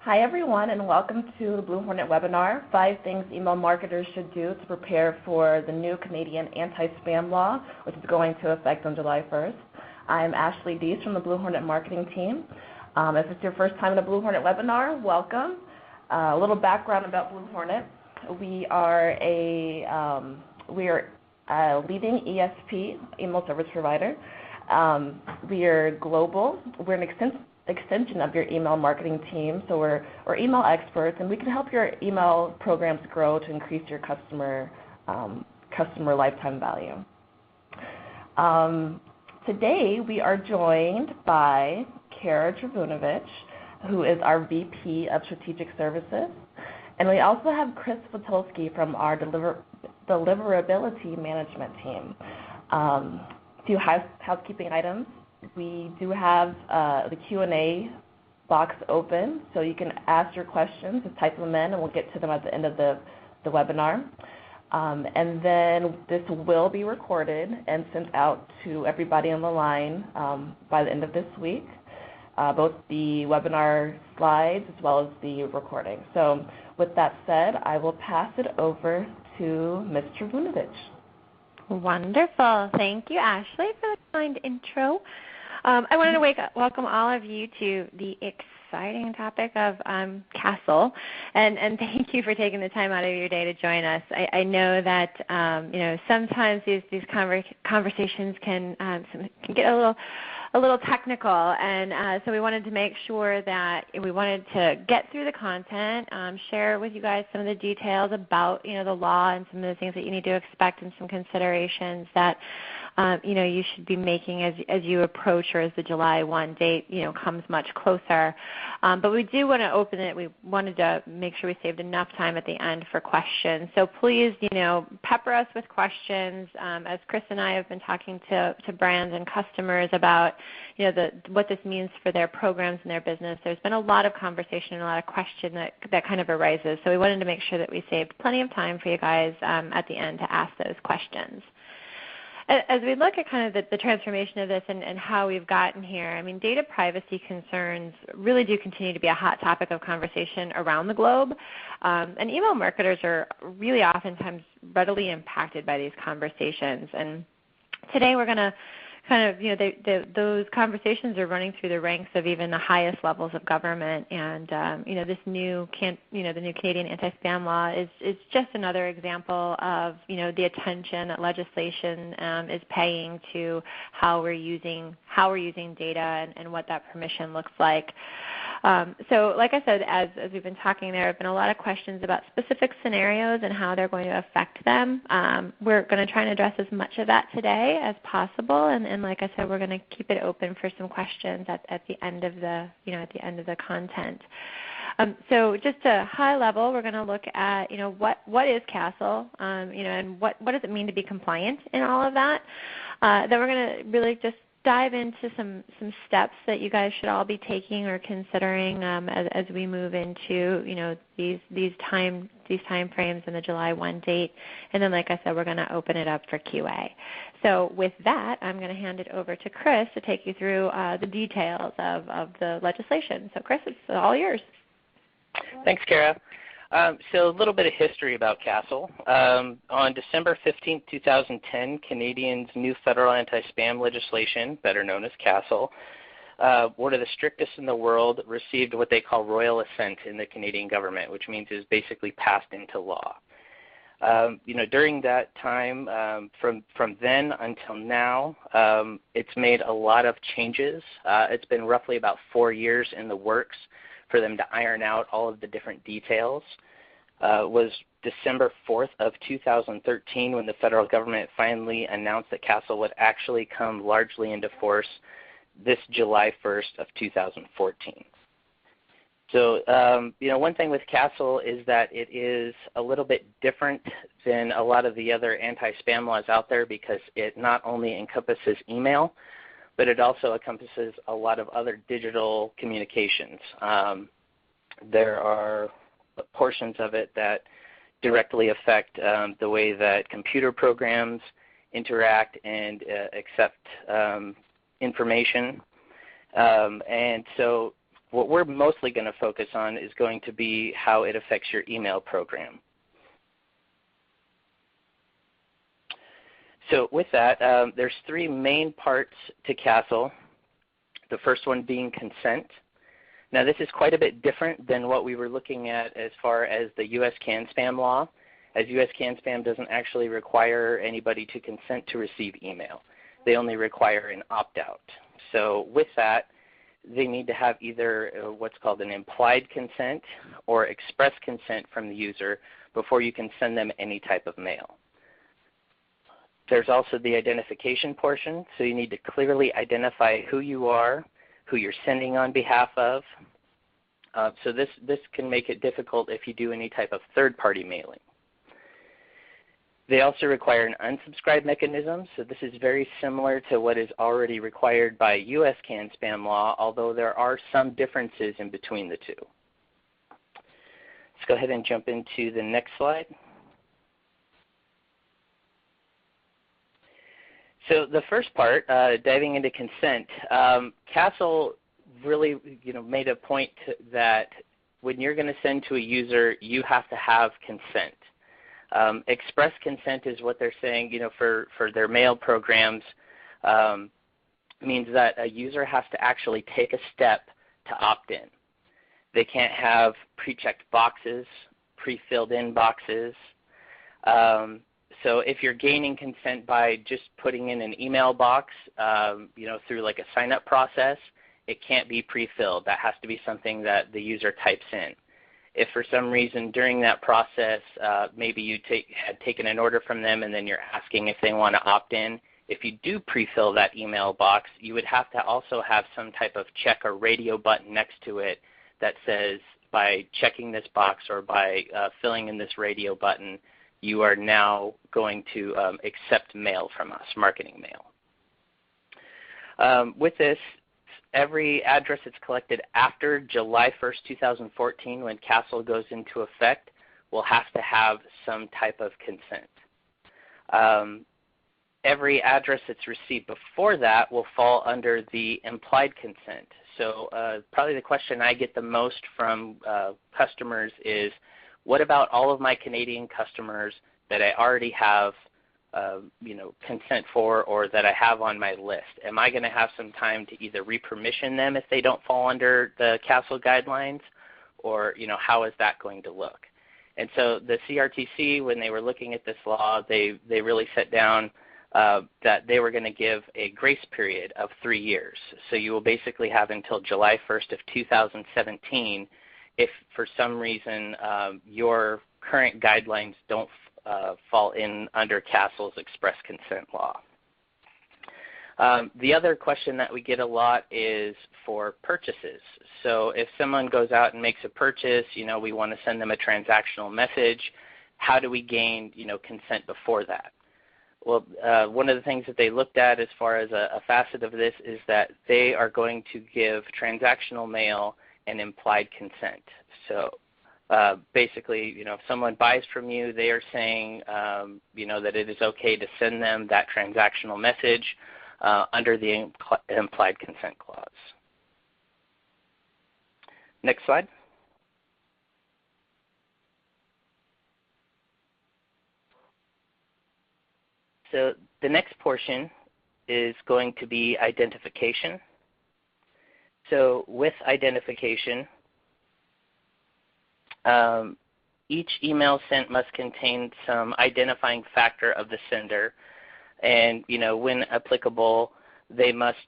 Hi everyone, and welcome to the BlueHornet webinar, 5 Things Email Marketers Should Do to Prepare for the New Canadian Anti-Spam Law, which is going to affect on July 1st. I'm Ashley Deese from the BlueHornet marketing team. If it's your first time in a BlueHornet webinar, welcome. A little background about BlueHornet. We are a leading ESP, email service provider. We are global. We're an extension of your email marketing team, so we're email experts, and we can help your email programs grow to increase your customer lifetime value. Today we are joined by Kara Trivunovic, who is our VP of Strategic Services, and we also have Chris Vitulski from our Deliverability Management team. A few housekeeping items. We do have the Q&A box open, so you can ask your questions and type them in, and we'll get to them at the end of the webinar. And then this will be recorded and sent out to everybody on the line by the end of this week, both the webinar slides as well as the recording. So with that said, I will pass it over to Ms. Trivunovic. Wonderful. Thank you, Ashley, for the kind intro. I wanted to welcome all of you to the exciting topic of CASL, and thank you for taking the time out of your day to join us. I know that sometimes these conversations can get a little technical, and so we wanted to make sure that we wanted to get through the content, share with you guys some of the details about the law and some of the things that you need to expect and some considerations that you should be making as you approach, or as the July 1 date comes much closer. But we do want to open it. We wanted to make sure we saved enough time at the end for questions. So please, pepper us with questions. As Chris and I have been talking to brands and customers about what this means for their programs and their business, there's been a lot of conversation and a lot of question that kind of arises. So we wanted to make sure that we saved plenty of time for you guys at the end to ask those questions. As we look at kind of the transformation of this and how we've gotten here, I mean, data privacy concerns really do continue to be a hot topic of conversation around the globe. And email marketers are really oftentimes readily impacted by these conversations. And today we're going to kind of, those conversations are running through the ranks of even the highest levels of government, and this the new Canadian anti-spam law is just another example of the attention that legislation is paying to how we're using data and what that permission looks like. So like I said, as we've been talking, there have been a lot of questions about specific scenarios and how they're going to affect them. We're going to try and address as much of that today as possible, and like I said, we're going to keep it open for some questions at the end of the content. So just a high level, we're going to look at what is CASL, and what does it mean to be compliant in all of that. Then we're going to really just dive into some steps that you guys should all be taking or considering as we move into these time frames and the July 1 date. And then, like I said, we're going to open it up for QA. So with that, I'm going to hand it over to Chris to take you through the details of the legislation. So Chris, it's all yours. Thanks, Kara. So a little bit of history about CASL. On December 15, 2010, Canadians' new federal anti-spam legislation, better known as CASL, one of the strictest in the world, received what they call royal assent in the Canadian government, which means it's basically passed into law. During that time, from then until now, it's made a lot of changes. It's been roughly about 4 years in the works for them to iron out all of the different details. Was December 4th of 2013 when the federal government finally announced that CASL would actually come largely into force this July 1st of 2014. So, one thing with CASL is that it is a little bit different than a lot of the other anti-spam laws out there because it not only encompasses email, but it also encompasses a lot of other digital communications. There are portions of it that directly affect the way that computer programs interact and accept information. And so what we're mostly going to focus on is going to be how it affects your email program. So with that, there's three main parts to CASL. The first one being consent. Now this is quite a bit different than what we were looking at as far as the U.S. CAN-SPAM law, as U.S. CAN-SPAM doesn't actually require anybody to consent to receive email. They only require an opt-out. So with that, they need to have either what's called an implied consent or express consent from the user before you can send them any type of mail. There's also the identification portion, so you need to clearly identify who you are, who you're sending on behalf of. So this can make it difficult if you do any type of third-party mailing. They also require an unsubscribe mechanism, so this is very similar to what is already required by U.S. CAN-SPAM law, although there are some differences in between the two. Let's go ahead and jump into the next slide. So the first part, diving into consent, CASL really made a point that when you're going to send to a user, you have to have consent. Express consent is what they're saying, for their mail programs, means that a user has to actually take a step to opt in. They can't have pre-checked boxes, pre-filled in boxes. So if you're gaining consent by just putting in an email box, through like a sign-up process, it can't be pre-filled. That has to be something that the user types in. If for some reason during that process, maybe you had taken an order from them and then you're asking if they want to opt in, if you do pre-fill that email box, you would have to also have some type of check or radio button next to it that says, by checking this box or by filling in this radio button, you are now going to accept mail from us, marketing mail. With this, every address that's collected after July 1st, 2014, when CASL goes into effect, will have to have some type of consent. Every address that's received before that will fall under the implied consent. So probably the question I get the most from customers is, what about all of my Canadian customers that I already have consent for, or that I have on my list? Am I going to have some time to either repermission them if they don't fall under the CASL guidelines, or how is that going to look? And so the CRTC, when they were looking at this law, they really set down that they were going to give a grace period of 3 years. So you will basically have until July 1st of 2017 if for some reason your current guidelines don't fall in under CASL's express consent law. The other question that we get a lot is for purchases. So if someone goes out and makes a purchase, we want to send them a transactional message. How do we gain, consent before that? Well, one of the things that they looked at as far as a facet of this is that they are going to give transactional mail an implied consent. So basically, if someone buys from you, they are saying, that it is okay to send them that transactional message under the implied consent clause. Next slide. So the next portion is going to be identification. So with identification, each email sent must contain some identifying factor of the sender, and when applicable, they must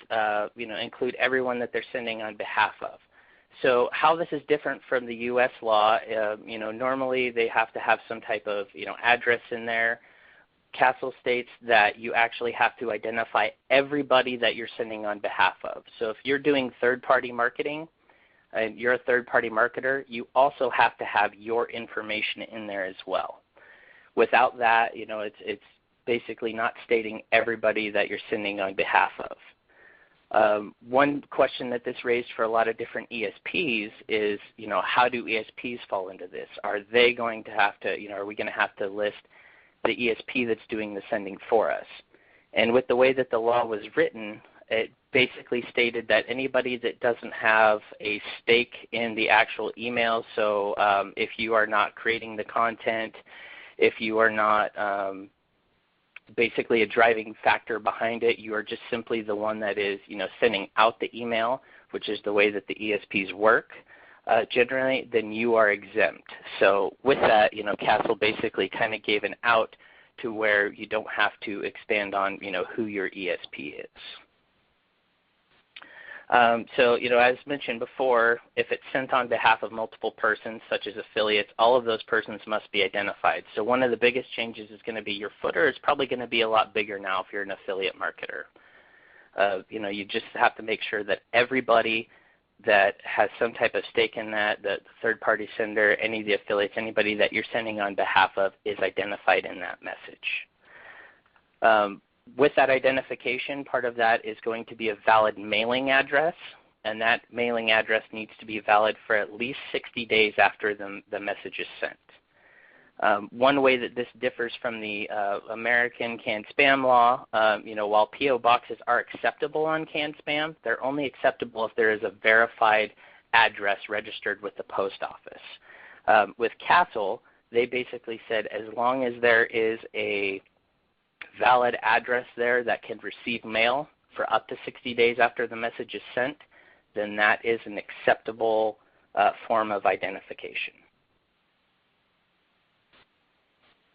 include everyone that they're sending on behalf of. So how this is different from the U.S. law, normally they have to have some type of address in there. CASL states that you actually have to identify everybody that you're sending on behalf of. So if you're doing third-party marketing and you're a third-party marketer, you also have to have your information in there as well. Without that, it's basically not stating everybody that you're sending on behalf of. One question that this raised for a lot of different ESPs is, how do ESPs fall into this? Are they going to have to, are we going to have to list the ESP that's doing the sending for us? And with the way that the law was written, it basically stated that anybody that doesn't have a stake in the actual email, so if you are not creating the content, if you are not basically a driving factor behind it, you are just simply the one that is, sending out the email, which is the way that the ESPs work generally, then you are exempt. So with that, CASL basically kind of gave an out to where you don't have to expand on, who your ESP is. So, as mentioned before, if it's sent on behalf of multiple persons, such as affiliates, all of those persons must be identified. So one of the biggest changes is going to be your footer is probably going to be a lot bigger now if you're an affiliate marketer. You just have to make sure that everybody that has some type of stake in that, the third-party sender, any of the affiliates, anybody that you're sending on behalf of is identified in that message. With that identification, part of that is going to be a valid mailing address, and that mailing address needs to be valid for at least 60 days after the message is sent. One way that this differs from the American canned spam law, while P.O. boxes are acceptable on canned spam, they're only acceptable if there is a verified address registered with the post office. With CASL, they basically said as long as there is a valid address there that can receive mail for up to 60 days after the message is sent, then that is an acceptable form of identification.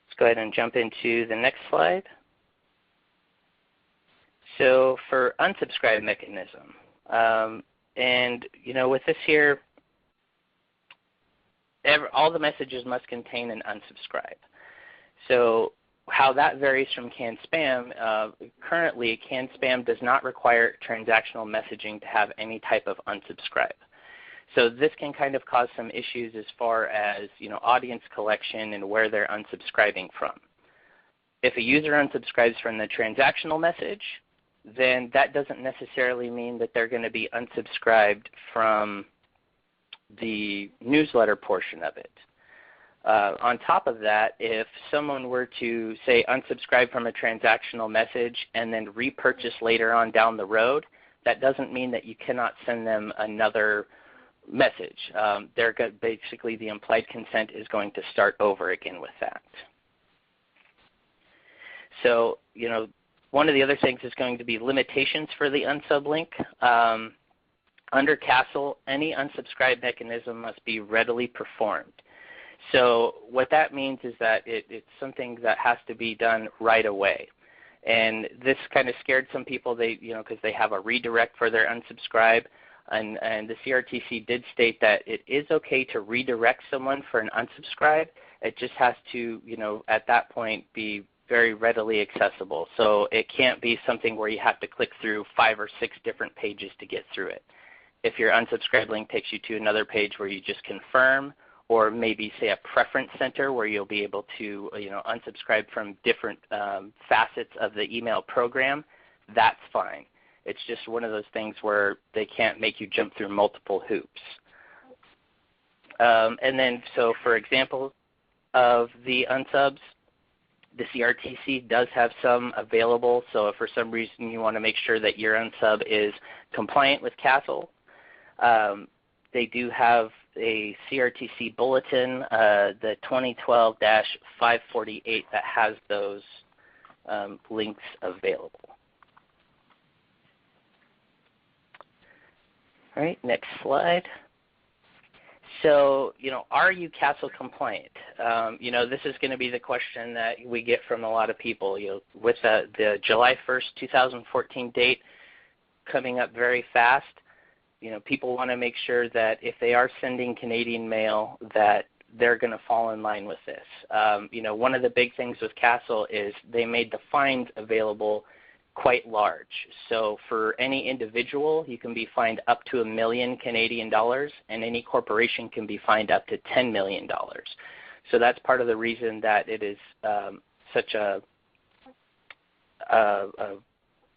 Let's go ahead and jump into the next slide. So for unsubscribe mechanism, and with this here, all the messages must contain an unsubscribe. So how that varies from canned spam, currently canned spam does not require transactional messaging to have any type of unsubscribe. So this can kind of cause some issues as far as audience collection and where they're unsubscribing from. If a user unsubscribes from the transactional message, then that doesn't necessarily mean that they're going to be unsubscribed from the newsletter portion of it. On top of that, if someone were to, say, unsubscribe from a transactional message and then repurchase later on down the road, that doesn't mean that you cannot send them another message. Basically, the implied consent is going to start over again with that. So, one of the other things is going to be limitations for the unsub link. Under CASL, any unsubscribe mechanism must be readily performed. So what that means is that it's something that has to be done right away. And this kind of scared some people, because they have a redirect for their unsubscribe. And the CRTC did state that it is okay to redirect someone for an unsubscribe. It just has to, at that point be very readily accessible. So it can't be something where you have to click through 5 or 6 different pages to get through it. If your unsubscribe link takes you to another page where you just confirm, or maybe, say, a preference center where you'll be able to, unsubscribe from different facets of the email program, that's fine. It's just one of those things where they can't make you jump through multiple hoops. And then, so for example of the unsubs, the CRTC does have some available. So if for some reason you want to make sure that your unsub is compliant with CASL, they do have a CRTC bulletin, the 2012-548, that has those links available. All right, next slide. So, are you CASL compliant? This is going to be the question that we get from a lot of people. With the July 1st, 2014 date coming up very fast, people want to make sure that if they are sending Canadian mail, that they're going to fall in line with this. One of the big things with CASL is they made the fines available quite large. So for any individual, you can be fined up to $1 million Canadian dollars, and any corporation can be fined up to $10 million. So that's part of the reason that it is such a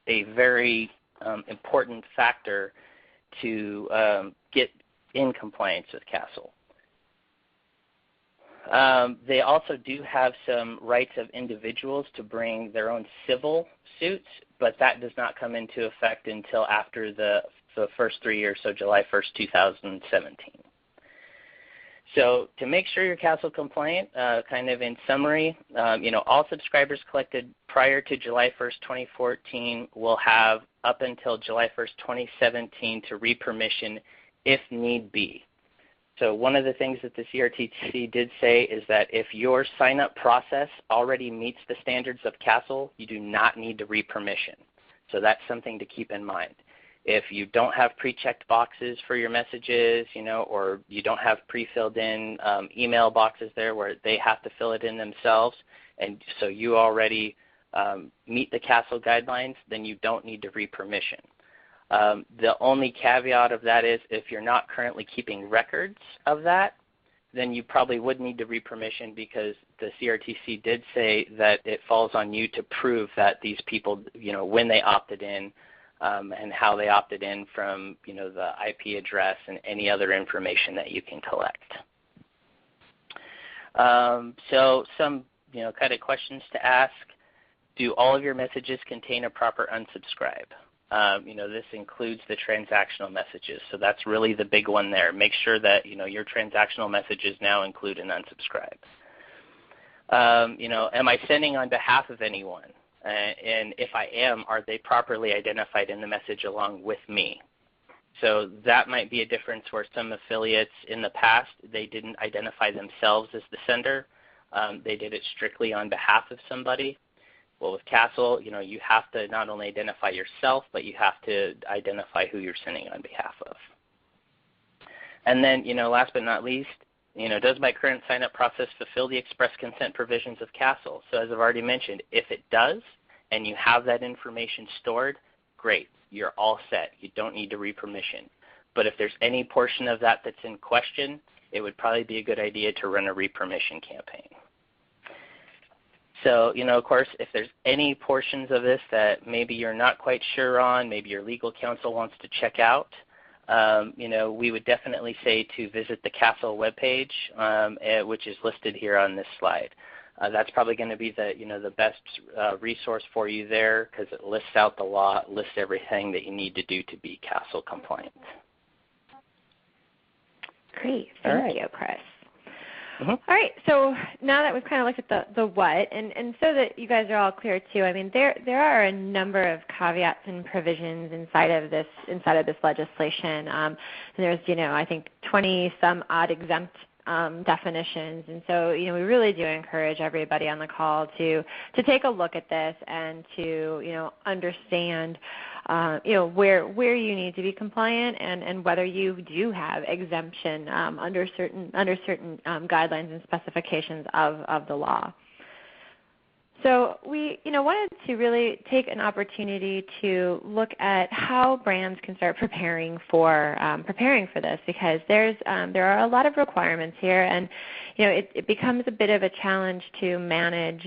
very important factor to get in compliance with CASL. They also do have some rights of individuals to bring their own civil suits but that does not come into effect until after the first 3 years, so July 1st, 2017. So to make sure you're CASL compliant, kind of in summary, all subscribers collected prior to July 1st, 2014 will have up until July 1st, 2017 to re-permission if need be. So one of the things that the CRTC did say is that if your sign-up process already meets the standards of CASL, you do not need to re-permission. So that's something to keep in mind. If you don't have pre-checked boxes for your messages, or you don't have pre-filled in email boxes there where they have to fill it in themselves, and so you already meet the CASL guidelines, then you don't need to re-permission. The only caveat of that is if you're not currently keeping records of that, then you probably would need to re-permission, because the CRTC did say that it falls on you to prove that these people, when they opted in, and how they opted in from, the IP address and any other information that you can collect. So some, kind of questions to ask. Do all of your messages contain a proper unsubscribe? This includes the transactional messages, so that's really the big one there. Make sure that, your transactional messages now include an unsubscribe. Am I sending on behalf of anyone? And if I am, are they properly identified in the message along with me? So that might be a difference where some affiliates in the past, they didn't identify themselves as the sender. They did it strictly on behalf of somebody. Well, with CASL, you have to not only identify yourself, but you have to identify who you're sending on behalf of. And then, last but not least, does my current sign-up process fulfill the express consent provisions of CASL? So as I've already mentioned, if it does and you have that information stored, great. You're all set. You don't need to re-permission. But if there's any portion of that that's in question, it would probably be a good idea to run a re-permission campaign. So, of course, if there's any portions of this that maybe you're not quite sure on, maybe your legal counsel wants to check out, we would definitely say to visit the CASL webpage, which is listed here on this slide. That's probably going to be the best resource for you there, because it lists out the law, it lists everything that you need to do to be CASL compliant. Great. Thank you, Chris. Mm-hmm. All right, so now that we've kind of looked at the what, and so that you guys are all clear too, I mean, there are a number of caveats and provisions inside of this legislation. And there's, I think 20 some odd exempt definitions, and so we really do encourage everybody on the call to take a look at this and to understand where you need to be compliant and whether you do have exemption under certain guidelines and specifications of the law. So we wanted to really take an opportunity to look at how brands can start preparing for this, because there are a lot of requirements here, and it becomes a bit of a challenge to manage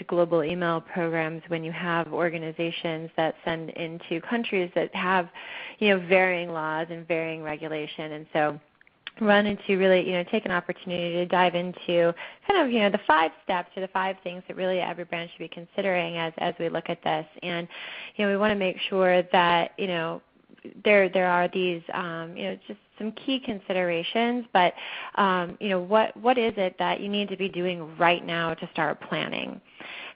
global email programs when you have organizations that send into countries that have varying laws and varying regulation. And so wanted to really take an opportunity to dive into kind of the 5 steps or the 5 things that really every brand should be considering as we look at this. And we want to make sure that there are these just some key considerations, but what is it that you need to be doing right now to start planning?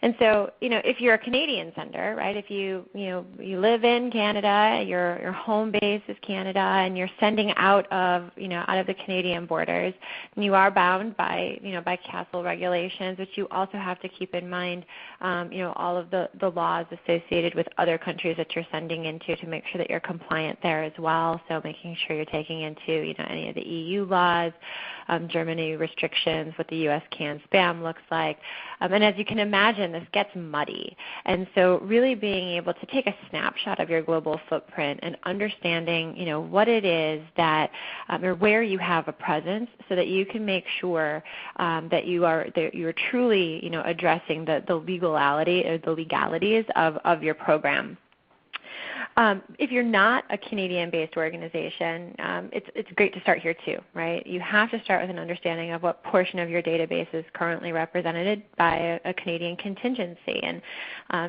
And so, if you're a Canadian sender, right, if you live in Canada, your home base is Canada, and you're sending out of the Canadian borders, and you are bound by CASL regulations, but you also have to keep in mind, all of the laws associated with other countries that you're sending into to make sure that you're compliant there as well. So making sure you're taking into any of the EU laws, Germany restrictions, what the U.S. canned spam looks like. And as you can imagine, this gets muddy. And so really being able to take a snapshot of your global footprint and understanding, what it is that, or where you have a presence, so that you can make sure that you're truly, addressing the legality or the legalities of your program. If you're not a Canadian-based organization, it's great to start here too, right? You have to start with an understanding of what portion of your database is currently represented by a Canadian contingency. And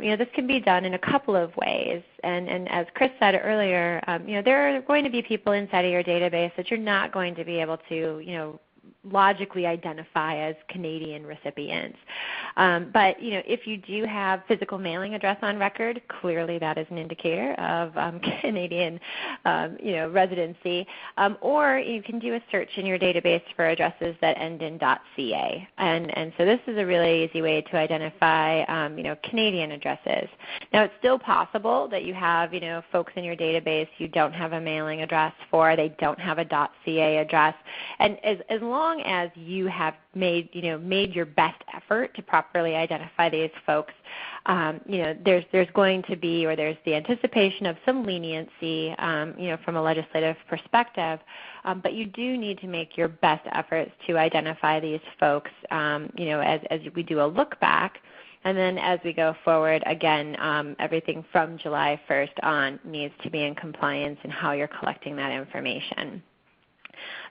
this can be done in a couple of ways. And as Chris said earlier, there are going to be people inside of your database that you're not going to be able to, logically identify as Canadian recipients. But if you do have physical mailing address on record, clearly that is an indicator of Canadian residency. Or you can do a search in your database for addresses that end in .ca. And so this is a really easy way to identify Canadian addresses. Now it's still possible that you have folks in your database you don't have a mailing address for, they don't have a .ca address. And as long as you have made your best effort to properly identify these folks, there's going to be, or there's the anticipation of some leniency, from a legislative perspective. But you do need to make your best efforts to identify these folks, as we do a look back. And then as we go forward, again, everything from July 1st on needs to be in compliance in how you're collecting that information.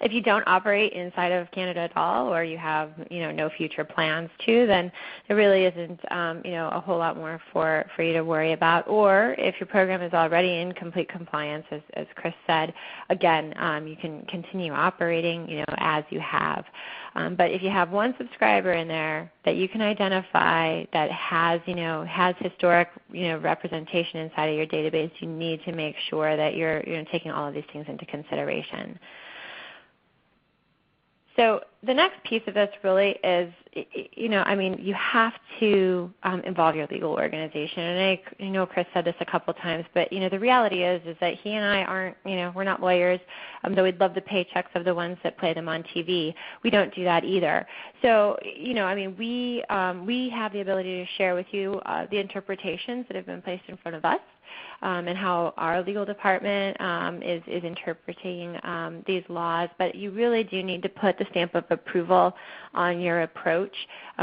If you don't operate inside of Canada at all, or you have no future plans to, then there really isn't a whole lot more for you to worry about. Or if your program is already in complete compliance, as Chris said, again, you can continue operating as you have. But if you have one subscriber in there that you can identify that has historic representation inside of your database, you need to make sure that you're taking all of these things into consideration. So the next piece of this really is, you have to involve your legal organization. And I know Chris said this a couple times, but the reality is that he and I aren't, we're not lawyers, though we'd love the paychecks of the ones that play them on TV. We don't do that either. So, we have the ability to share with you the interpretations that have been placed in front of us. And how our legal department is interpreting these laws. But you really do need to put the stamp of approval on your approach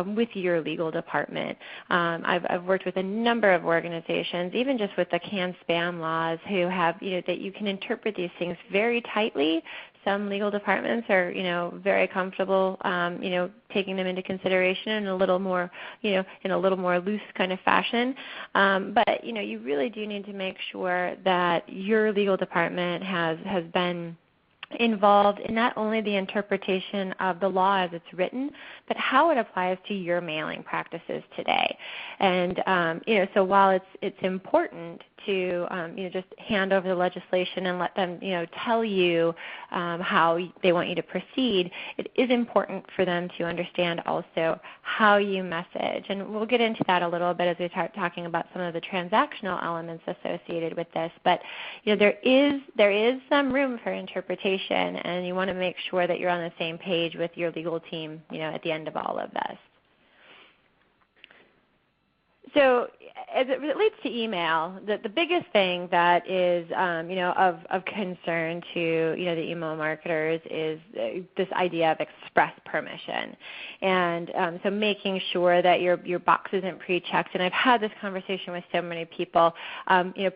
with your legal department. I've worked with a number of organizations, even just with the CAN spam laws, who have, that you can interpret these things very tightly. Some legal departments are, very comfortable, taking them into consideration in a little more, in a little more loose kind of fashion. But you really do need to make sure that your legal department has been involved in not only the interpretation of the law as it's written, but how it applies to your mailing practices today. And so while it's important to just hand over the legislation and let them tell you how they want you to proceed, it is important for them to understand also how you message. And we'll get into that a little bit as we start talking about some of the transactional elements associated with this. But there is some room for interpretation, and you want to make sure that you're on the same page with your legal team at the end of all of this. So as it relates to email, the biggest thing that is of concern to the email marketers is this idea of express permission, and so making sure that your box isn't pre-checked. And I've had this conversation with so many people.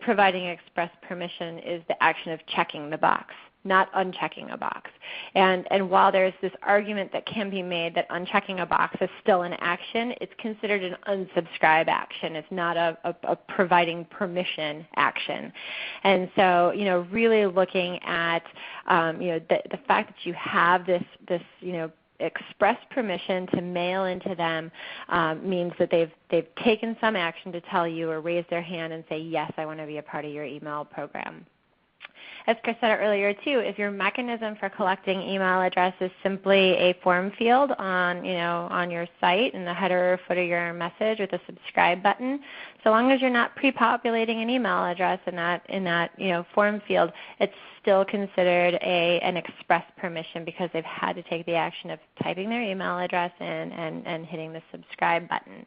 Providing express permission is the action of checking the box, not unchecking a box. And while there's this argument that can be made that unchecking a box is still an action, it's considered an unsubscribe action. It's not a providing permission action. And so, really looking at, the fact that you have this express permission to mail into them means that they've taken some action to tell you or raise their hand and say, yes, I want to be a part of your email program. As Chris said earlier too, if your mechanism for collecting email address is simply a form field on your site in the header or footer of your message with a subscribe button, so long as you're not pre-populating an email address in that form field, it's still considered an express permission because they've had to take the action of typing their email address in and hitting the subscribe button.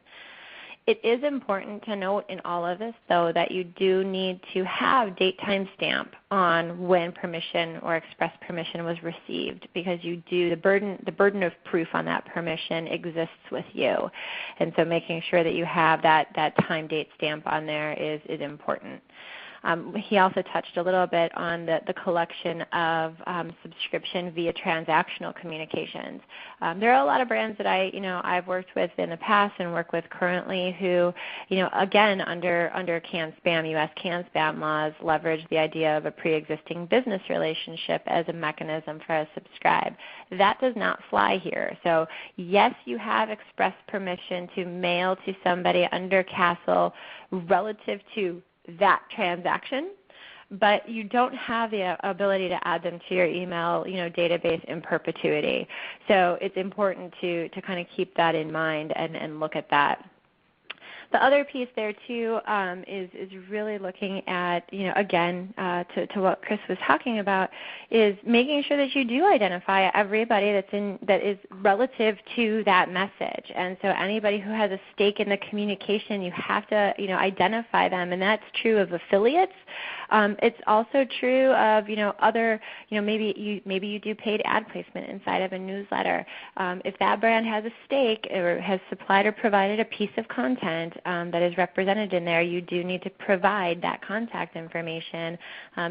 It is important to note in all of this, though, that you do need to have date time stamp on when permission or express permission was received, because the burden of proof on that permission exists with you. And so making sure that you have that time date stamp on there is important. He also touched a little bit on the collection of subscription via transactional communications. There are a lot of brands that I've worked with in the past and work with currently who, again, under CAN-SPAM, U.S. CAN-SPAM laws, leverage the idea of a pre-existing business relationship as a mechanism for a subscribe. That does not fly here. So yes, you have express permission to mail to somebody under CASL relative to that transaction, but you don't have the ability to add them to your email database in perpetuity. So it's important to kind of keep that in mind and look at that. The other piece there too is really looking at, again, to what Chris was talking about, is making sure that you do identify everybody that is relative to that message. And so anybody who has a stake in the communication, you have to identify them, and that's true of affiliates. It's also true of other maybe you do paid ad placement inside of a newsletter. If that brand has a stake or has supplied or provided a piece of content that is represented in there, you do need to provide that contact information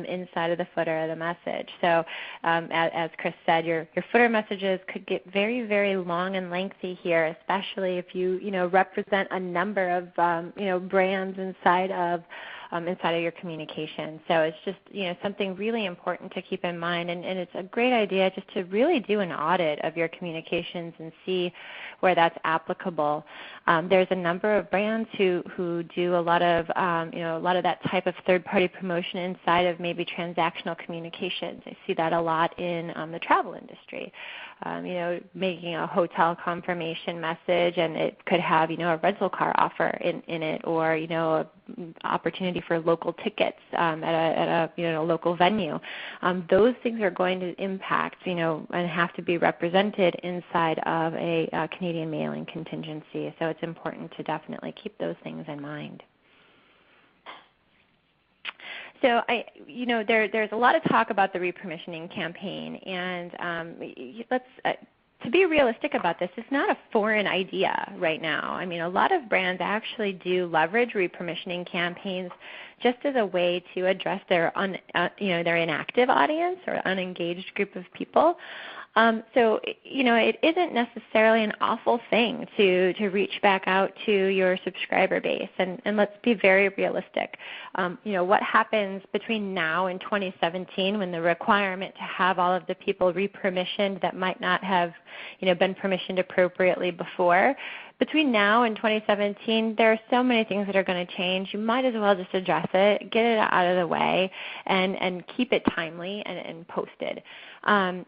inside of the footer of the message. So as Chris said, your footer messages could get very, very long and lengthy here, especially if you represent a number of brands inside of your communication. So it's just something really important to keep in mind, and it's a great idea just to really do an audit of your communications and see where that's applicable. There's a number of brands who do a lot of that type of third-party promotion inside of maybe transactional communications. I see that a lot in the travel industry. Making a hotel confirmation message, and it could have a rental car offer in it, or opportunity for local tickets at a local venue. Those things are going to impact and have to be represented inside of a Canadian mailing contingency. So it's important to definitely keep those things in mind. So there's a lot of talk about the repermissioning campaign, and to be realistic about this, it's not a foreign idea right now. I mean, a lot of brands actually do leverage repermissioning campaigns just as a way to address their inactive audience or unengaged group of people. So it isn't necessarily an awful thing to reach back out to your subscriber base, and let's be very realistic. What happens between now and 2017 when the requirement to have all of the people repermissioned that might not have been permissioned appropriately before? Between now and 2017, there are so many things that are going to change. You might as well just address it, get it out of the way, and keep it timely and posted.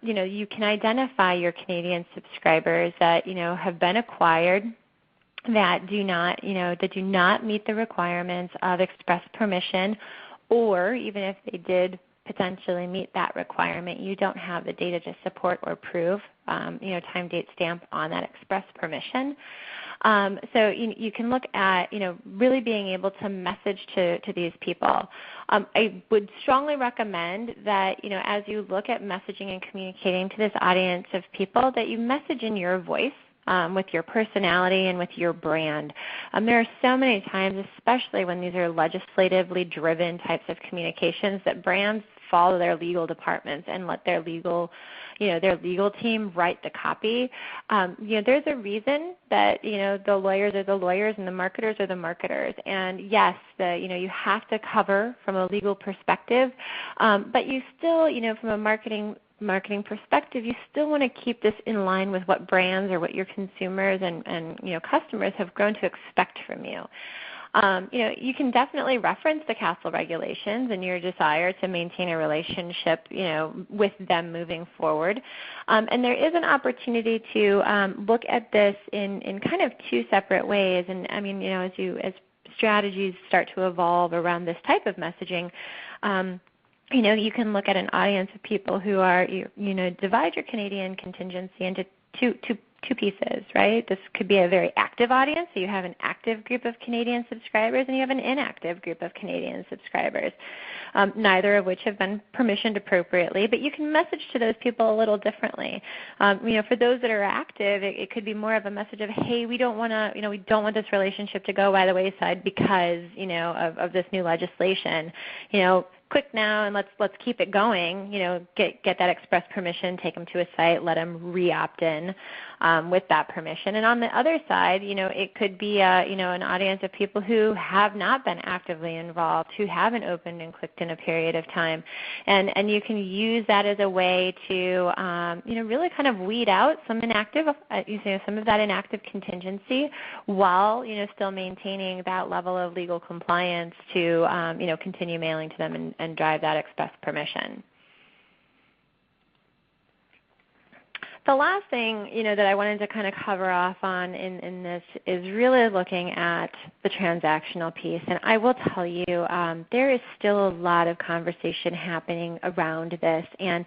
You can identify your Canadian subscribers that have been acquired that do not meet the requirements of express permission, or even if they did potentially meet that requirement, you don't have the data to support or prove time date stamp on that express permission. So you can look at really being able to message to these people. I would strongly recommend that as you look at messaging and communicating to this audience of people, that you message in your voice. With your personality and with your brand. There are so many times, especially when these are legislatively driven types of communications, that brands follow their legal departments and let their legal team write the copy. There's a reason that the lawyers are the lawyers and the marketers are the marketers. And yes, you have to cover from a legal perspective, but you still, from a marketing perspective, you still want to keep this in line with what brands or what your consumers and customers have grown to expect from you. You can definitely reference the CASL regulations and your desire to maintain a relationship, with them moving forward. And there is an opportunity to look at this in kind of two separate ways. And I mean, as strategies start to evolve around this type of messaging, you can look at an audience of people who are, divide your Canadian contingency into two pieces, right? This could be a very active audience, so you have an active group of Canadian subscribers, and you have an inactive group of Canadian subscribers. neither of which have been permissioned appropriately, but you can message to those people a little differently. For those that are active, it could be more of a message of, hey, we don't want this relationship to go by the wayside because, of this new legislation. Click now and let's keep it going. Get that express permission, take them to a site, let them re-opt in with that permission. And on the other side, it could be an audience of people who have not been actively involved, who haven't opened and clicked in a period of time, and you can use that as a way to really kind of weed out some some of that inactive contingency while still maintaining that level of legal compliance to continue mailing to them and drive that express permission. The last thing that I wanted to kind of cover off on in this is really looking at the transactional piece. And I will tell you, there is still a lot of conversation happening around this. And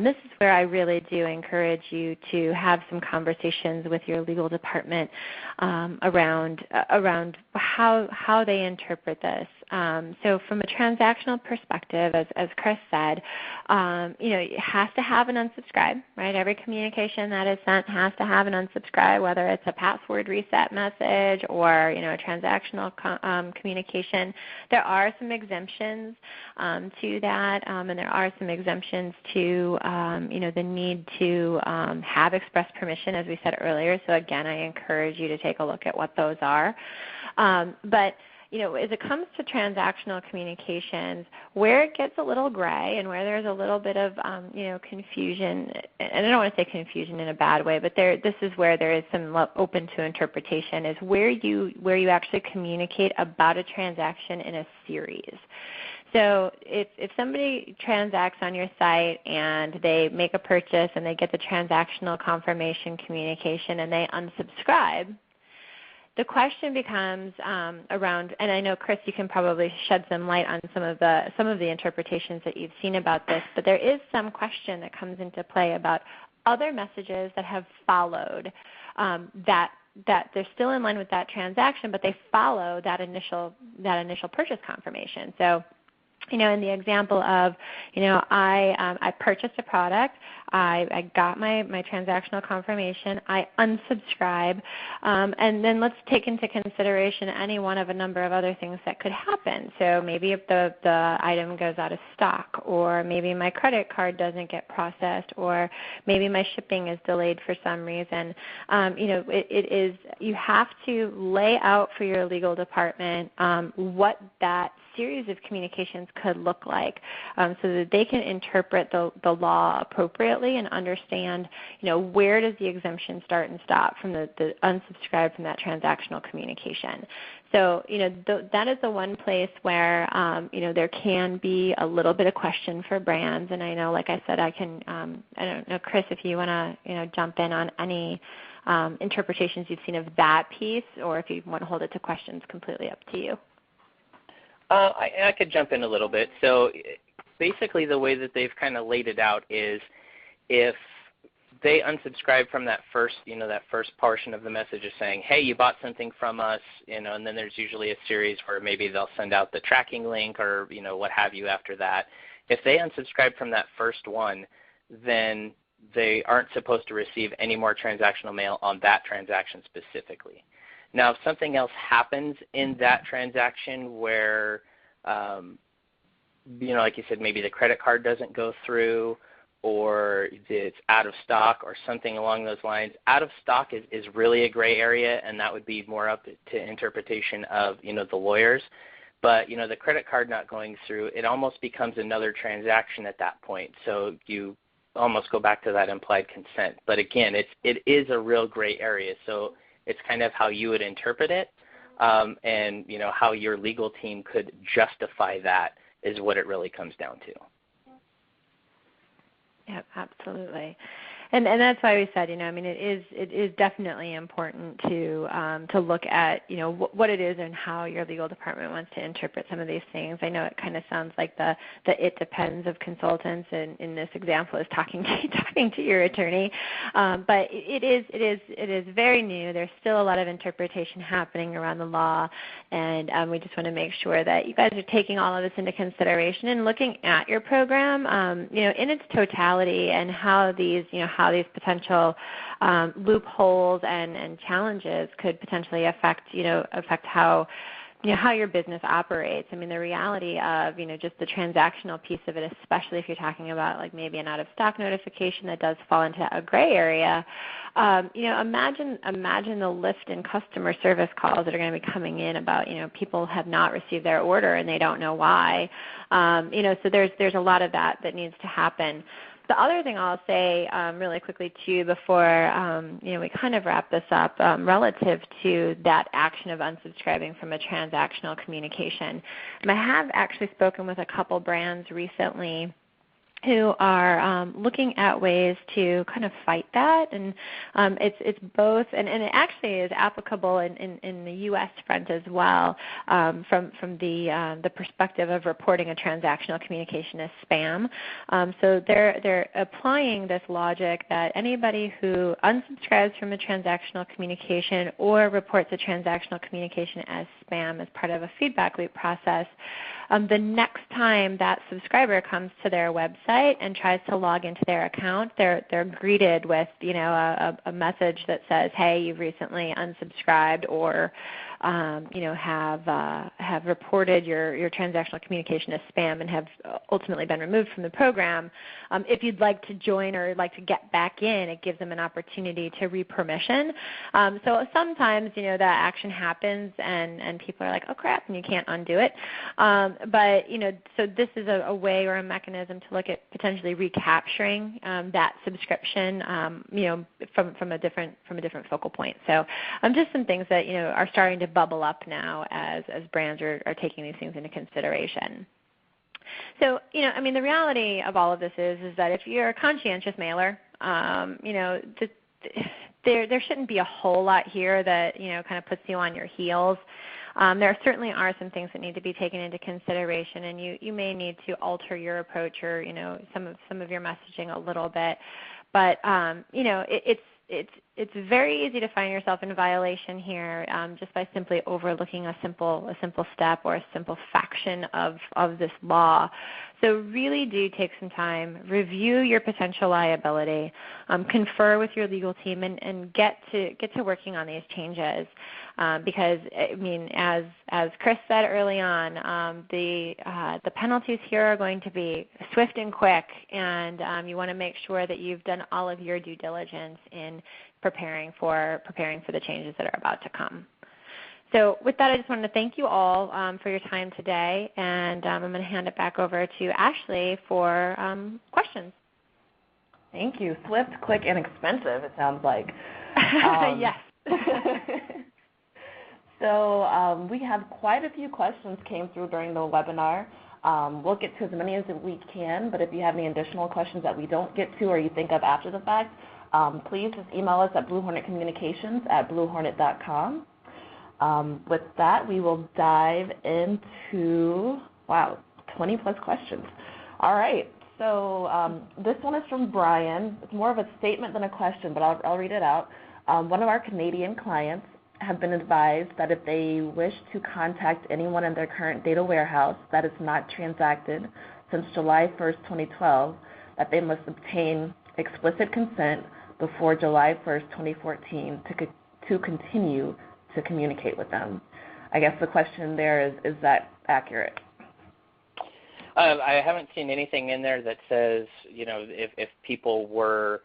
this is where I really do encourage you to have some conversations with your legal department around how they interpret this. So from a transactional perspective, as Chris said, it has to have an unsubscribe, right? Every communication that is sent has to have an unsubscribe, whether it's a password reset message or a transactional communication. There are some exemptions to that, and there are some exemptions to the need to have express permission, as we said earlier. So again, I encourage you to take a look at what those are. But as it comes to transactional communications, where it gets a little gray and where there's a little bit of, confusion, and I don't want to say confusion in a bad way, but this is where there is some open to interpretation, is where you actually communicate about a transaction in a series. So if somebody transacts on your site and they make a purchase and they get the transactional confirmation communication and they unsubscribe, the question becomes around, and I know, Chris, you can probably shed some light on some of the interpretations that you've seen about this, but there is some question that comes into play about other messages that have followed that they're still in line with that transaction, but they follow that initial purchase confirmation. So, in the example of, I purchased a product, I got my transactional confirmation, I unsubscribe, and then let's take into consideration any one of a number of other things that could happen. So maybe if the item goes out of stock, or maybe my credit card doesn't get processed, or maybe my shipping is delayed for some reason. You have to lay out for your legal department what that series of communications could look like, so that they can interpret the law appropriately and understand, where does the exemption start and stop from the unsubscribe from that transactional communication. So, that is the one place where, there can be a little bit of question for brands. And I know, like I said, I don't know, Chris, if you want to, jump in on any interpretations you've seen of that piece, or if you want to hold it to questions, completely up to you. I could jump in a little bit. So basically the way that they've kind of laid it out is if they unsubscribe from that first portion of the message is saying, hey, you bought something from us, and then there's usually a series where maybe they'll send out the tracking link or, what have you after that. If they unsubscribe from that first one, then they aren't supposed to receive any more transactional mail on that transaction specifically. Now, if something else happens in that transaction where, like you said, maybe the credit card doesn't go through, or it's out of stock or something along those lines, out of stock is really a gray area, and that would be more up to interpretation of, the lawyers. But, the credit card not going through, it almost becomes another transaction at that point. So you almost go back to that implied consent. But again, it is a real gray area. So it's kind of how you would interpret it, and how your legal team could justify that is what it really comes down to. Yep, absolutely. And that's why we said, it is definitely important to look at, what it is and how your legal department wants to interpret some of these things. I know it kind of sounds like the it depends of consultants, and in this example is talking to your attorney, but it is very new. There's still a lot of interpretation happening around the law, and we just want to make sure that you guys are taking all of this into consideration and looking at your program, in its totality, and how these potential loopholes and challenges could potentially affect how your business operates. The reality of just the transactional piece of it, especially if you're talking about like maybe an out-of-stock notification that does fall into a gray area. Imagine the lift in customer service calls that are going to be coming in about people have not received their order and they don't know why. So there's a lot of that needs to happen. The other thing I'll say really quickly too before we kind of wrap this up relative to that action of unsubscribing from a transactional communication. And I have actually spoken with a couple brands recently who are looking at ways to kind of fight that, and it's both, and it actually is applicable in the U.S. front as well, from the perspective of reporting a transactional communication as spam. So they're applying this logic that anybody who unsubscribes from a transactional communication or reports a transactional communication as spam as part of a feedback loop process, the next time that subscriber comes to their website and tries to log into their account, they're greeted with a message that says, "Hey, you've recently unsubscribed," or have reported your transactional communication as spam and have ultimately been removed from the program. If you'd like to join or like to get back in, it gives them an opportunity to re-permission. So sometimes that action happens and people are like, "Oh crap," and you can't undo it. But so this is a way or a mechanism to look at potentially recapturing that subscription, from a different focal point. So just some things that are starting to bubble up now as brands are taking these things into consideration. So the reality of all of this is that if you're a conscientious mailer, there shouldn't be a whole lot here that kind of puts you on your heels. There certainly are some things that need to be taken into consideration, and you may need to alter your approach or some of your messaging a little bit. But it's very easy to find yourself in violation here just by simply overlooking a simple step or a simple faction of this law. So really do take some time, review your potential liability, confer with your legal team, and get to working on these changes. Because as Chris said early on, the penalties here are going to be swift and quick, and you want to make sure that you've done all of your due diligence in preparing for the changes that are about to come. So with that, I just wanted to thank you all for your time today, and I'm going to hand it back over to Ashley for questions. Thank you. Swift, quick, and expensive, it sounds like. Yes. So we have quite a few questions came through during the webinar. We'll get to as many as we can, but if you have any additional questions that we don't get to or you think of after the fact, please just email us at bluehornetcommunications@bluehornet.com. With that, we will dive into, 20 plus questions. All right, so this one is from Brian. It's more of a statement than a question, but I'll read it out. One of our Canadian clients have been advised that if they wish to contact anyone in their current data warehouse that is not transacted since July 1st, 2012, that they must obtain explicit consent before July 1st, 2014 to continue to communicate with them. I guess the question there is that accurate? I haven't seen anything in there that says, if people were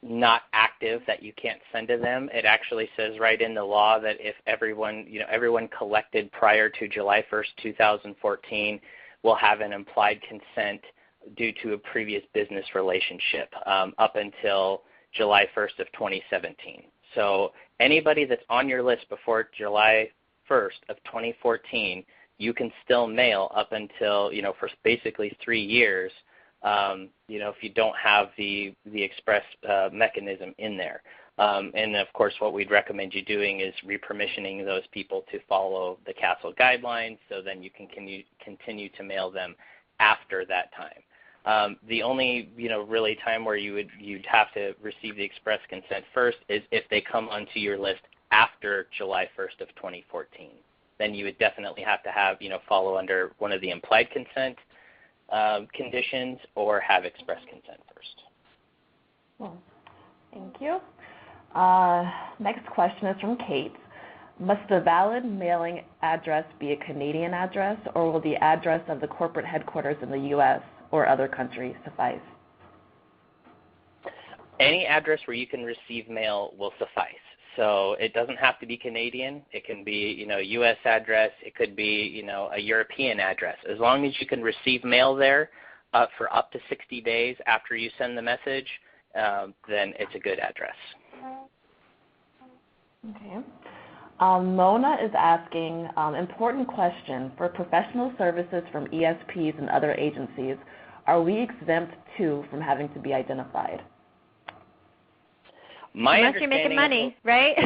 not active that you can't send to them. It actually says right in the law that if everyone collected prior to July 1st, 2014 will have an implied consent due to a previous business relationship up until July 1st of 2017. So anybody that's on your list before July 1st of 2014, you can still mail up until, for basically 3 years if you don't have the express mechanism in there. And of course, what we'd recommend you doing is repermissioning those people to follow the CASL guidelines, so then you can continue to mail them after that time. The only really time where you'd have to receive the express consent first is if they come onto your list after July 1st of 2014. Then you would definitely have to have follow under one of the implied consent conditions or have express consent first. Well, thank you. Next question is from Kate. Must the valid mailing address be a Canadian address, or will the address of the corporate headquarters in the U.S. or other countries suffice? Any address where you can receive mail will suffice. So it doesn't have to be Canadian. It can be, a U.S. address. It could be, a European address. As long as you can receive mail there for up to 60 days after you send the message, then it's a good address. Okay. Mona is asking, important question, for professional services from ESPs and other agencies, are we exempt too from having to be identified? Unless you're making money, right?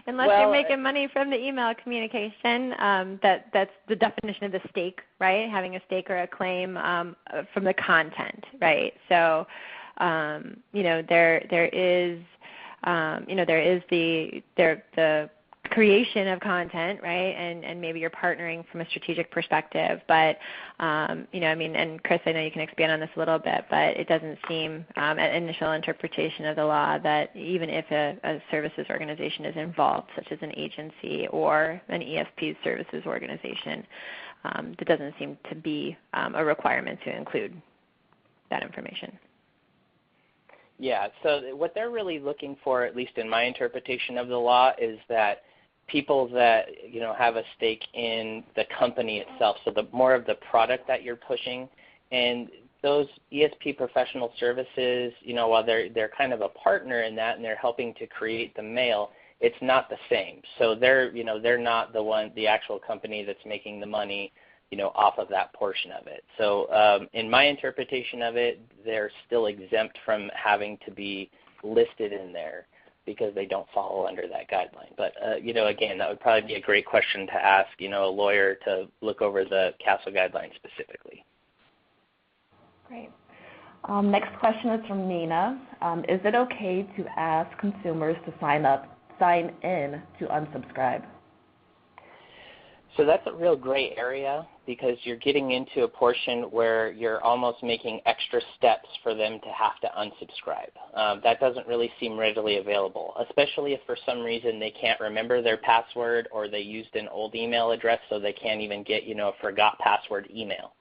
Unless you're making money from the email communication, that's the definition of the stake, right? Having a stake or a claim from the content, right? So, there is the creation of content, right? And maybe you're partnering from a strategic perspective. But, and Chris, I know you can expand on this a little bit, but it doesn't seem at initial interpretation of the law that even if a services organization is involved, such as an agency or an ESP services organization, that doesn't seem to be a requirement to include that information. Yeah, so what they're really looking for, at least in my interpretation of the law, is that people that have a stake in the company itself, so the more of the product that you're pushing, and those ESP professional services, while they're kind of a partner in that and they're helping to create the mail, it's not the same. So they're not the actual company that's making the money off of that portion of it. So in my interpretation of it, they're still exempt from having to be listed in there because they don't fall under that guideline. But, again, that would probably be a great question to ask, a lawyer to look over the CASL guidelines specifically. Great. Next question is from Nina. Is it okay to ask consumers to sign in to unsubscribe? So that's a real gray area because you're getting into a portion where you're almost making extra steps for them to have to unsubscribe. That doesn't really seem readily available, especially if for some reason they can't remember their password or they used an old email address so they can't even get, a forgot password email.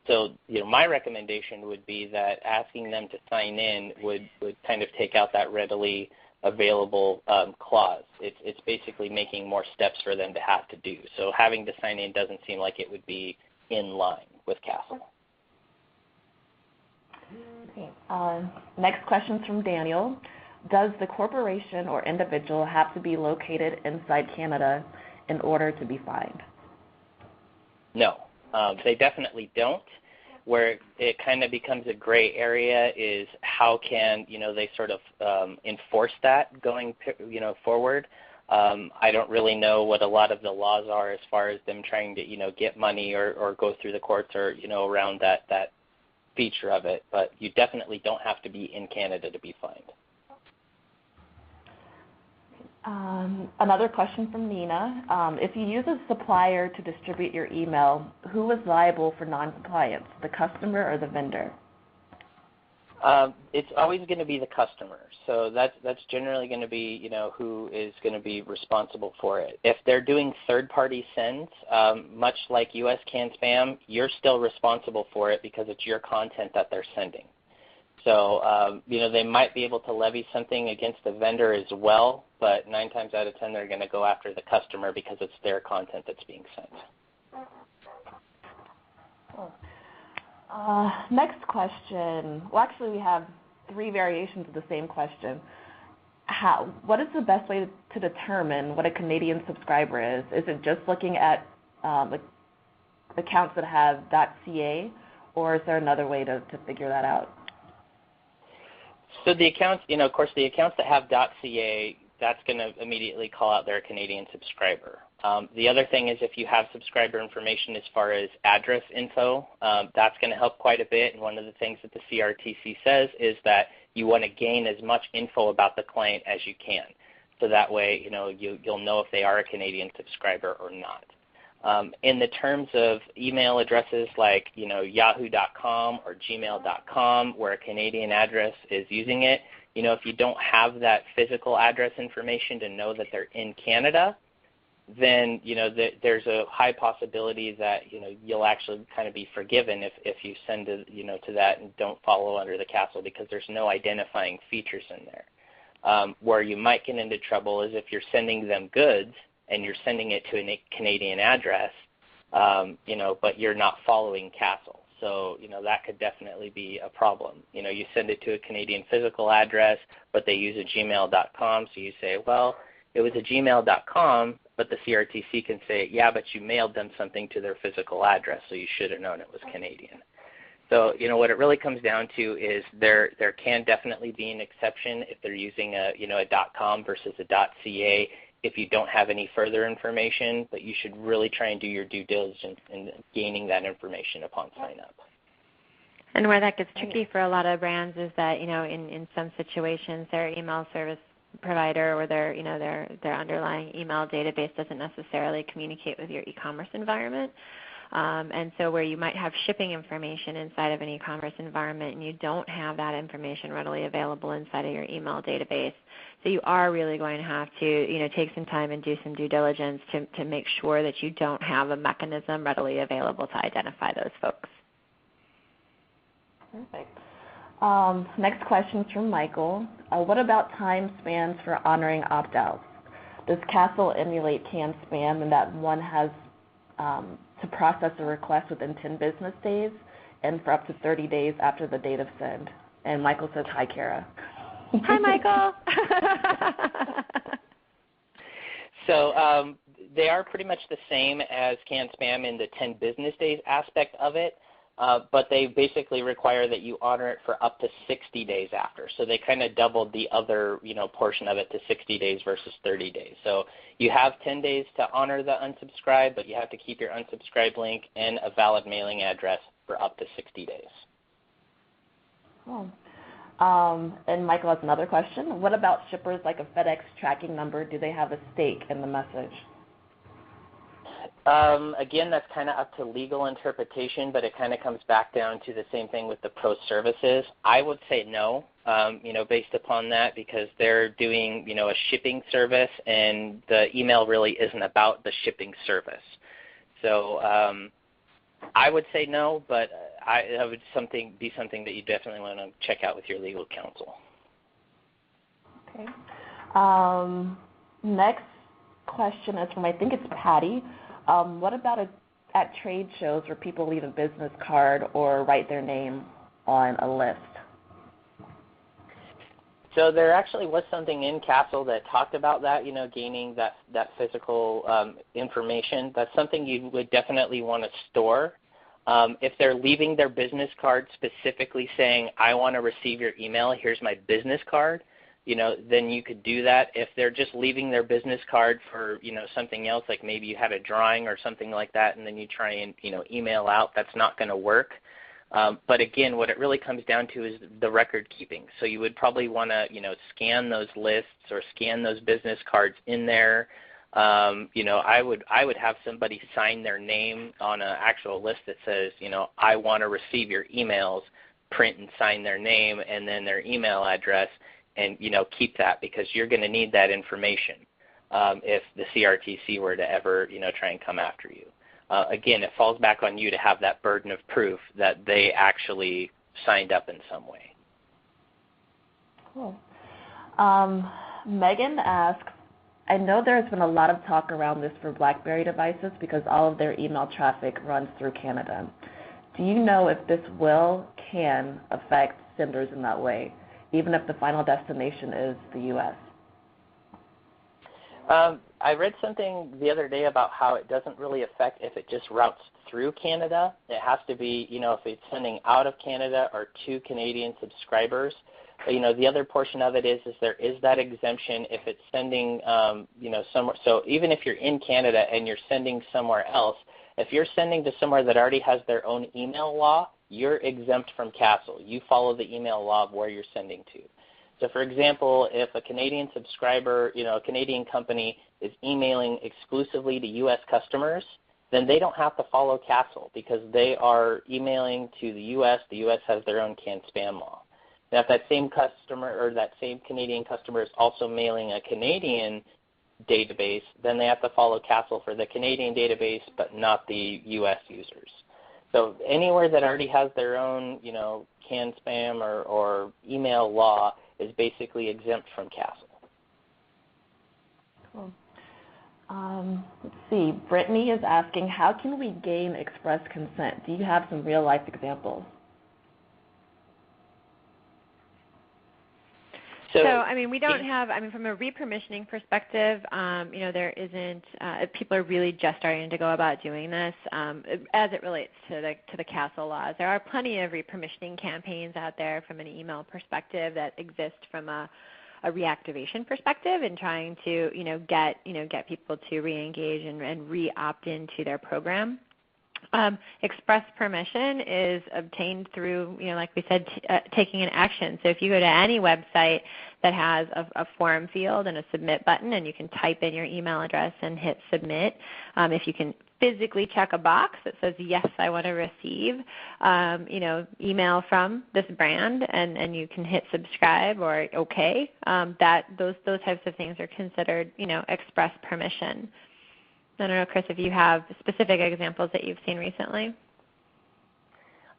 So, my recommendation would be that asking them to sign in would kind of take out that readily available clause. It's basically making more steps for them to have to do. So having to sign in doesn't seem like it would be in line with CASL. Okay. Next question from Daniel. Does the corporation or individual have to be located inside Canada in order to be fined? No, they definitely don't. Where it kind of becomes a gray area is how can they sort of enforce that going forward. I don't really know what a lot of the laws are as far as them trying to get money or go through the courts or around that feature of it. But you definitely don't have to be in Canada to be fined. Another question from Nina. If you use a supplier to distribute your email, who is liable for non-compliance, the customer or the vendor? It's always going to be the customer. So that's generally going to be, who is going to be responsible for it. If they're doing third-party sends, much like US Can Spam, you're still responsible for it because it's your content that they're sending. So, they might be able to levy something against the vendor as well, but 9 times out of 10 they're going to go after the customer because it's their content that's being sent. Next question. Well, actually, we have 3 variations of the same question. What is the best way to determine what a Canadian subscriber is? Is it just looking at accounts that have .ca, or is there another way to figure that out? So the accounts, of course, the accounts that have .ca, that's going to immediately call out their Canadian subscriber. The other thing is if you have subscriber information as far as address info, that's going to help quite a bit. And one of the things that the CRTC says is that you want to gain as much info about the client as you can. So that way, you'll know if they are a Canadian subscriber or not. In the terms of email addresses like, yahoo.com or gmail.com where a Canadian address is using it, if you don't have that physical address information to know that they're in Canada, then, there's a high possibility that, you'll actually kind of be forgiven if you send to that and don't follow under the CASL because there's no identifying features in there. Where you might get into trouble is if you're sending them goods and you're sending it to a Canadian address, but you're not following CASL. So, that could definitely be a problem. You send it to a Canadian physical address, but they use a gmail.com, so you say, well, it was a gmail.com, but the CRTC can say, yeah, but you mailed them something to their physical address, so you should have known it was Canadian. So, what it really comes down to is there can definitely be an exception if they're using a .com versus a .ca if you don't have any further information, but you should really try and do your due diligence in gaining that information upon sign up. And where that gets tricky for a lot of brands is that, in some situations their email service provider or their underlying email database doesn't necessarily communicate with your e-commerce environment. And so where you might have shipping information inside of an e-commerce environment and you don't have that information readily available inside of your email database. So you are really going to have to, take some time and do some due diligence to make sure that you don't have a mechanism readily available to identify those folks. Perfect. Next question is from Michael. What about time spans for honoring opt-outs? Does CASL emulate canned spam in that one has to process a request within 10 business days and for up to 30 days after the date of send? And Michael says, hi, Kara. Hi, Michael. So they are pretty much the same as canned spam in the 10 business days aspect of it, but they basically require that you honor it for up to 60 days after. So they kind of doubled the other portion of it to 60 days versus 30 days. So you have 10 days to honor the unsubscribe, but you have to keep your unsubscribe link and a valid mailing address for up to 60 days. Cool. And Michael has another question. What about shippers like a FedEx tracking number? Do they have a stake in the message? Again, that's kind of up to legal interpretation, but it kind of comes back down to the same thing with the pro services. I would say no, based upon that, because they're doing, a shipping service, and the email really isn't about the shipping service. So I would say no, but that would be something that you definitely want to check out with your legal counsel. Okay. Next question is from, I think it's Patty. What about at trade shows where people leave a business card or write their name on a list? So there actually was something in CASL that talked about that, gaining that physical information. That's something you would definitely want to store. If they're leaving their business card specifically saying, I want to receive your email, here's my business card, then you could do that. If they're just leaving their business card for, something else, like maybe you had a drawing or something like that, and then you try and, email out, that's not going to work. But again, what it really comes down to is the record keeping. So you would probably want to, scan those lists or scan those business cards in there. I would have somebody sign their name on an actual list that says, I want to receive your emails, print and sign their name and then their email address, and keep that, because you're going to need that information if the CRTC were to ever try and come after you. Again, it falls back on you to have that burden of proof that they actually signed up in some way. Cool. Megan asks, I know there's been a lot of talk around this for BlackBerry devices because all of their email traffic runs through Canada. Do you know if this can affect senders in that way, even if the final destination is the U.S.? I read something the other day about how it doesn't really affect if it just routes through Canada. It has to be, if it's sending out of Canada or to Canadian subscribers. The other portion of it is there is that exemption if it's sending, somewhere. So even if you're in Canada and you're sending somewhere else, if you're sending to somewhere that already has their own email law, you're exempt from CASL. You follow the email law of where you're sending to. So, for example, if a Canadian subscriber, a Canadian company is emailing exclusively to U.S. customers, then they don't have to follow CASL because they are emailing to the U.S. The U.S. has their own canned spam law. Now, if that same customer or that same Canadian customer is also mailing a Canadian database, then they have to follow CASL for the Canadian database but not the U.S. users. So anywhere that already has their own, canned spam or email law is basically exempt from CASL. Cool. Let's see. Brittany is asking, how can we gain express consent? Do you have some real-life examples? So, we don't have, from a repermissioning perspective, there isn't, people are really just starting to go about doing this as it relates to the CASL laws. There are plenty of repermissioning campaigns out there from an email perspective that exist from a reactivation perspective and trying to, get people to reengage and re-opt into their program. Express permission is obtained through, like we said, taking an action. So if you go to any website that has a form field and a submit button, and you can type in your email address and hit submit, if you can physically check a box that says, yes, I want to receive, email from this brand, and you can hit subscribe or okay, those types of things are considered, express permission. I don't know, Chris, if you have specific examples that you've seen recently.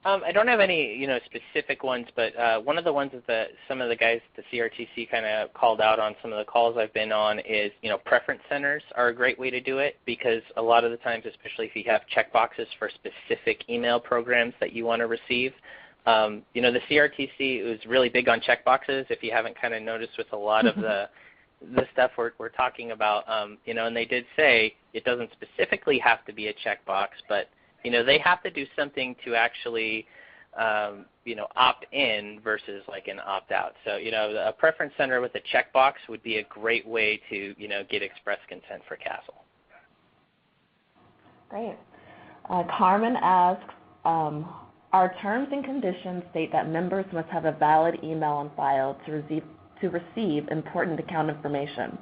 I don't have any, specific ones, but one of the ones that some of the guys at the CRTC kind of called out on some of the calls I've been on is, preference centers are a great way to do it because a lot of the times, especially if you have checkboxes for specific email programs that you want to receive, the CRTC is really big on checkboxes. If you haven't kind of noticed with a lot of the stuff we're talking about, and they did say it doesn't specifically have to be a checkbox, but, they have to do something to actually, opt in versus like an opt out. So, a preference center with a checkbox would be a great way to, get express consent for CASL. Great. Carmen asks, our terms and conditions state that members must have a valid email on file to receive important account information.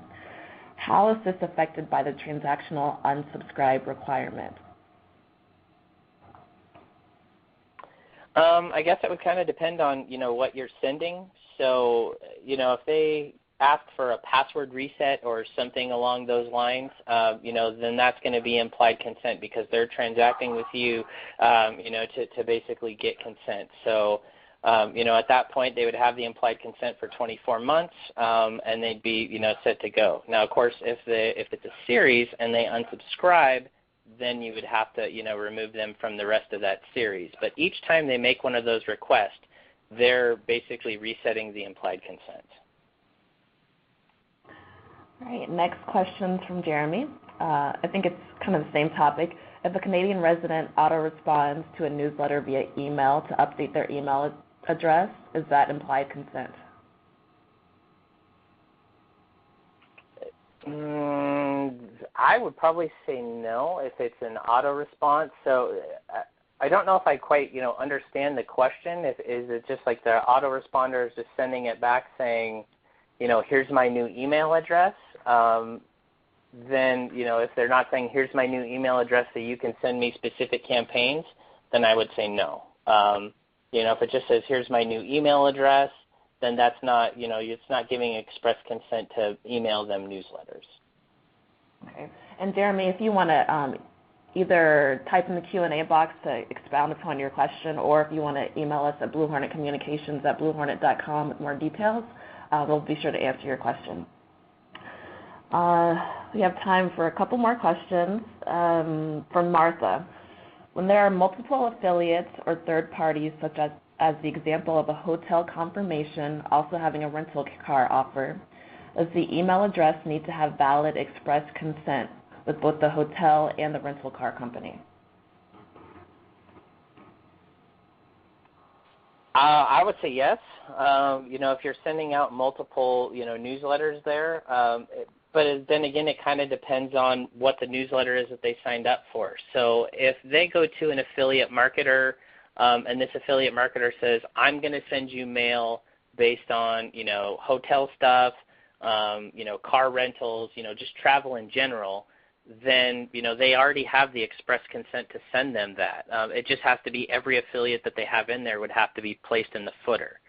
How is this affected by the transactional unsubscribe requirement? I guess it would kind of depend on, what you're sending. So, if they ask for a password reset or something along those lines, then that's going to be implied consent because they're transacting with you, to basically get consent. So, at that point, they would have the implied consent for 24 months, and they'd be, set to go. Now, of course, if it's a series and they unsubscribe, then you would have to, remove them from the rest of that series. But each time they make one of those requests, they're basically resetting the implied consent. All right, next question from Jeremy. I think it's kind of the same topic. If a Canadian resident auto-responds to a newsletter via email to update their email address, is that implied consent? I would probably say no if it's an auto response. So I don't know if I quite, understand the question. Is it just like the autoresponder is just sending it back saying, here's my new email address? Then, if they're not saying, here's my new email address so you can send me specific campaigns, then I would say no. If it just says, here's my new email address, then that's not, it's not giving express consent to email them newsletters. Okay. And Jeremy, if you want to either type in the Q&A box to expound upon your question, or if you want to email us at bluehornetcommunications@bluehornet.com with more details, we'll be sure to answer your question. We have time for a couple more questions from Martha. When there are multiple affiliates or third parties, such as the example of a hotel confirmation also having a rental car offer, Does the email address need to have valid express consent with both the hotel and the rental car company? I would say yes. If you're sending out multiple, newsletters there, but then again, it kind of depends on what the newsletter is that they signed up for. So if they go to an affiliate marketer, and this affiliate marketer says, I'm going to send you mail based on, hotel stuff, car rentals, just travel in general, then, they already have the express consent to send them that. It just has to be every affiliate that they have in there would have to be placed in the footer.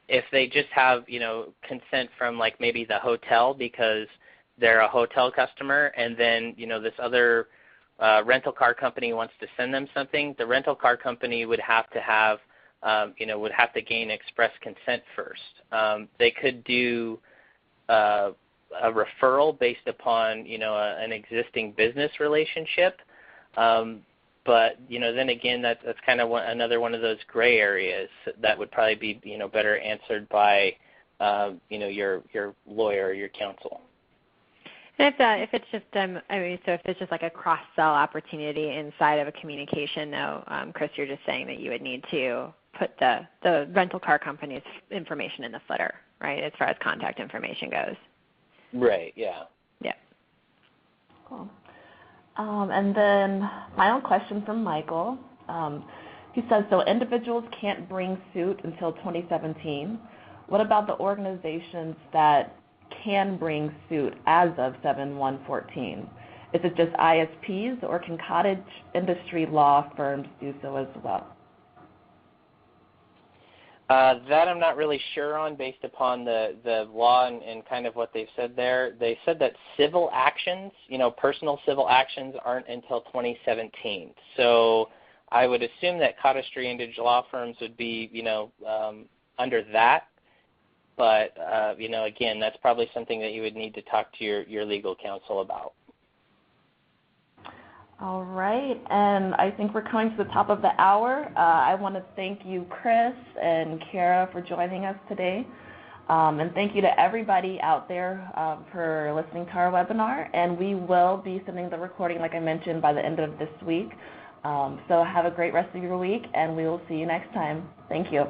If they just have, consent from like maybe the hotel because they're a hotel customer and then, this other rental car company wants to send them something, the rental car company would have to have, would have to gain express consent first. They could do a referral based upon, an existing business relationship. But, then again, that's kind of another one of those gray areas that would probably be, better answered by, your lawyer or your counsel. And if it's just, so if it's just like a cross-sell opportunity inside of a communication, though, Chris, you're just saying that you would need to put the rental car company's information in the footer, right, as far as contact information goes. Right, yeah. Yeah. Cool. And then final question from Michael. He says, so individuals can't bring suit until 2017. What about the organizations that can bring suit as of 7/1/14? Is it just ISPs, or can cottage industry law firms do so as well? That I'm not really sure on based upon the law and kind of what they've said there. They said that civil actions, personal civil actions aren't until 2017. So I would assume that cottage industry law firms would be, under that. But, again, that's probably something that you would need to talk to your legal counsel about. All right, and I think we're coming to the top of the hour. I want to thank you, Chris and Kara, for joining us today. And thank you to everybody out there for listening to our webinar. And we will be sending the recording, like I mentioned, by the end of this week. So have a great rest of your week, and we will see you next time. Thank you.